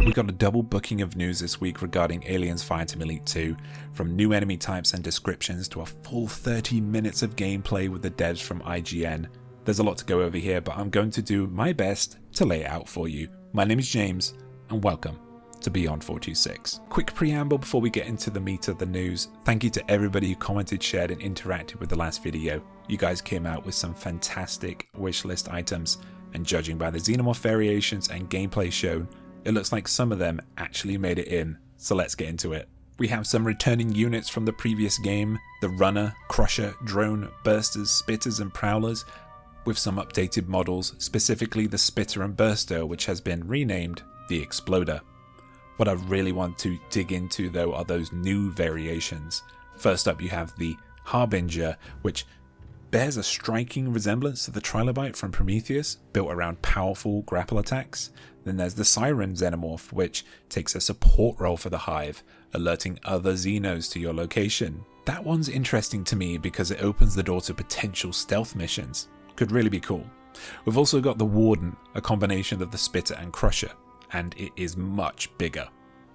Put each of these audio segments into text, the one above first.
We got a double booking of news this week regarding Aliens Fireteam Elite 2, from new enemy types and descriptions to a full 30 minutes of gameplay with the devs from IGN. There's a lot to go over here, but I'm going to do my best to lay it out for you. My name is James, and welcome to Beyond 426. Quick preamble before we get into the meat of the news. Thank you to everybody who commented, shared, and interacted with the last video. You guys came out with some fantastic wishlist items, and judging by the xenomorph variations and gameplay shown, it looks like some of them actually made it in, so let's get into it. We have some returning units from the previous game, the Runner, Crusher, Drone, Bursters, Spitters and Prowlers, with some updated models, specifically the Spitter and Burster, which has been renamed the Exploder. What I really want to dig into though are those new variations. First up you have the Harbinger, which bears a striking resemblance to the Trilobite from Prometheus, built around powerful grapple attacks. Then there's the Siren Xenomorph, which takes a support role for the Hive, alerting other Xenos to your location. That one's interesting to me because it opens the door to potential stealth missions. Could really be cool. We've also got the Warden, a combination of the Spitter and Crusher, and it is much bigger.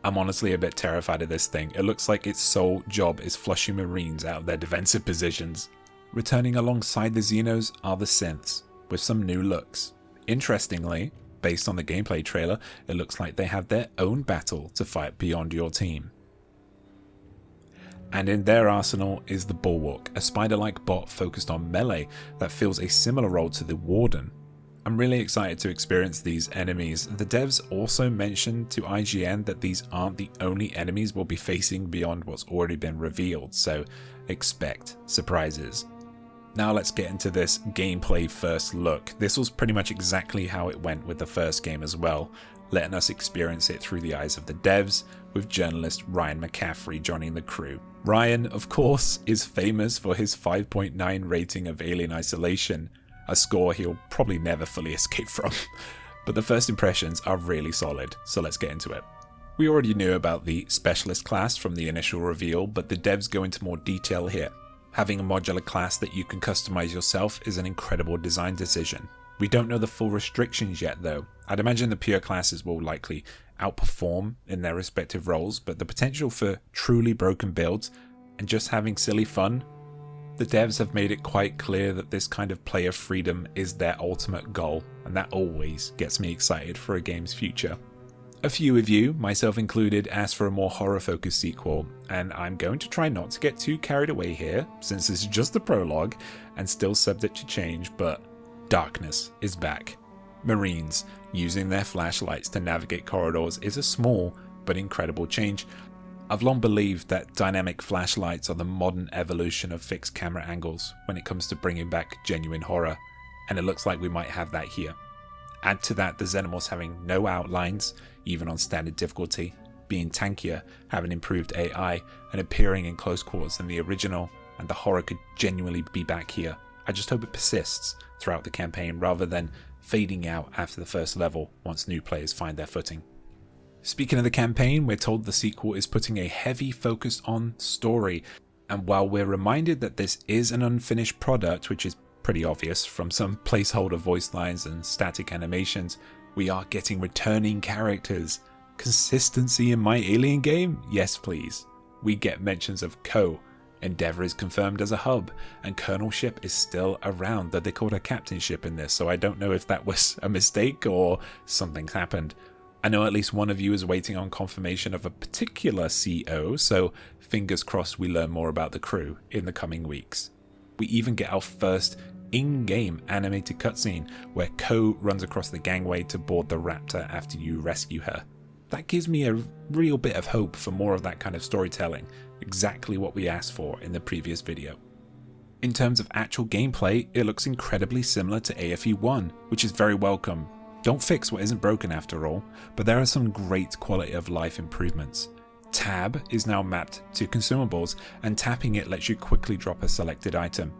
I'm honestly a bit terrified of this thing. It looks like its sole job is flushing Marines out of their defensive positions. Returning alongside the Xenos are the Synths, with some new looks. Interestingly, based on the gameplay trailer, it looks like they have their own battle to fight beyond your team. And in their arsenal is the Bulwark, a spider-like bot focused on melee that fills a similar role to the Warden. I'm really excited to experience these enemies. The devs also mentioned to IGN that these aren't the only enemies we'll be facing beyond what's already been revealed, so expect surprises. Now let's get into this gameplay first look. This was pretty much exactly how it went with the first game as well, letting us experience it through the eyes of the devs, with journalist Ryan McCaffrey joining the crew. Ryan, of course, is famous for his 5.9 rating of Alien Isolation, a score he'll probably never fully escape from. But the first impressions are really solid, so let's get into it. We already knew about the Specialist class from the initial reveal, but the devs go into more detail here. Having a modular class that you can customize yourself is an incredible design decision. We don't know the full restrictions yet though. I'd imagine the pure classes will likely outperform in their respective roles, but the potential for truly broken builds and just having silly fun, the devs have made it quite clear that this kind of player freedom is their ultimate goal, and that always gets me excited for a game's future. A few of you, myself included, asked for a more horror-focused sequel, and I'm going to try not to get too carried away here, since this is just the prologue and still subject to change, but darkness is back. Marines using their flashlights to navigate corridors is a small but incredible change. I've long believed that dynamic flashlights are the modern evolution of fixed camera angles when it comes to bringing back genuine horror, and it looks like we might have that here. Add to that the Xenomorphs having no outlines, even on standard difficulty, being tankier, having improved AI, and appearing in close quarters than the original, and the horror could genuinely be back here. I just hope it persists throughout the campaign rather than fading out after the first level once new players find their footing. Speaking of the campaign, we're told the sequel is putting a heavy focus on story, and while we're reminded that this is an unfinished product, which is pretty obvious from some placeholder voice lines and static animations, we are getting returning characters. Consistency in my Alien game? Yes please. We get mentions of Co. Endeavour is confirmed as a hub, and Colonel Ship is still around, though they called her Captain Ship in this, so I don't know if that was a mistake or something's happened. I know at least one of you is waiting on confirmation of a particular CO, so fingers crossed we learn more about the crew in the coming weeks. We even get our first in-game animated cutscene where Co runs across the gangway to board the Raptor after you rescue her. That gives me a real bit of hope for more of that kind of storytelling, exactly what we asked for in the previous video. In terms of actual gameplay, it looks incredibly similar to AFE1, which is very welcome. Don't fix what isn't broken after all, but there are some great quality of life improvements. Tab is now mapped to consumables, and tapping it lets you quickly drop a selected item.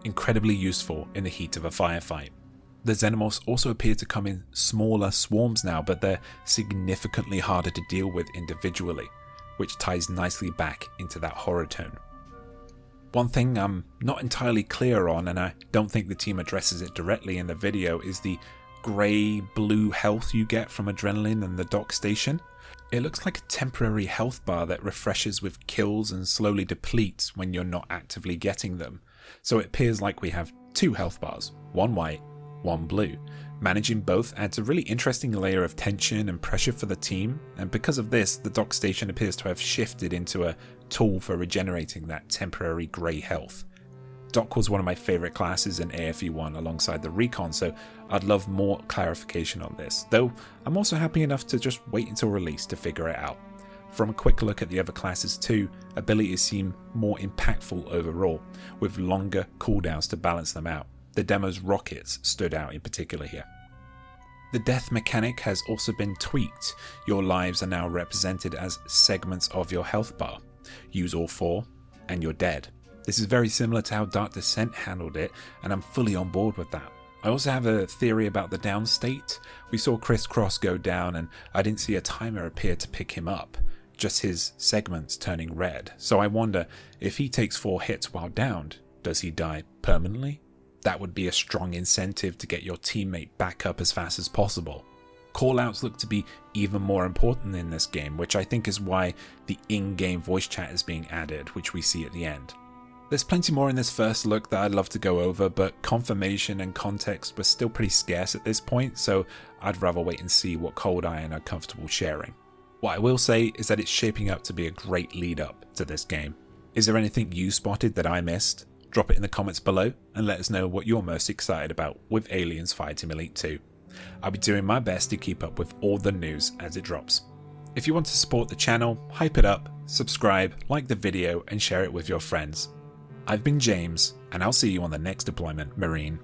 Incredibly useful in the heat of a firefight. The Xenomorphs also appear to come in smaller swarms now, but they're significantly harder to deal with individually, which ties nicely back into that horror tone. One thing I'm not entirely clear on, and I don't think the team addresses it directly in the video, is the grey-blue health you get from adrenaline and the dock station. It looks like a temporary health bar that refreshes with kills and slowly depletes when you're not actively getting them. So it appears like we have 2 health bars, one white, one blue. Managing both adds a really interesting layer of tension and pressure for the team, and because of this, the dock station appears to have shifted into a tool for regenerating that temporary grey health. Dock was one of my favourite classes in AFE1 alongside the Recon, so I'd love more clarification on this, though I'm also happy enough to just wait until release to figure it out. From a quick look at the other classes too, abilities seem more impactful overall, with longer cooldowns to balance them out. The demo's rockets stood out in particular here. The death mechanic has also been tweaked. Your lives are now represented as segments of your health bar. Use all 4 and you're dead. This is very similar to how Dark Descent handled it, and I'm fully on board with that. I also have a theory about the down state. We saw Criss Cross go down and I didn't see a timer appear to pick him up, just his segments turning red. So I wonder, if he takes 4 hits while downed, does he die permanently? That would be a strong incentive to get your teammate back up as fast as possible. Callouts look to be even more important in this game, which I think is why the in-game voice chat is being added, which we see at the end. There's plenty more in this first look that I'd love to go over, but confirmation and context were still pretty scarce at this point, so I'd rather wait and see what ColdIron are comfortable sharing. What I will say is that it's shaping up to be a great lead up to this game. Is there anything you spotted that I missed? Drop it in the comments below and let us know what you're most excited about with Aliens Fireteam Elite 2. I'll be doing my best to keep up with all the news as it drops. If you want to support the channel, hype it up, subscribe, like the video and share it with your friends. I've been James, and I'll see you on the next deployment, Marine.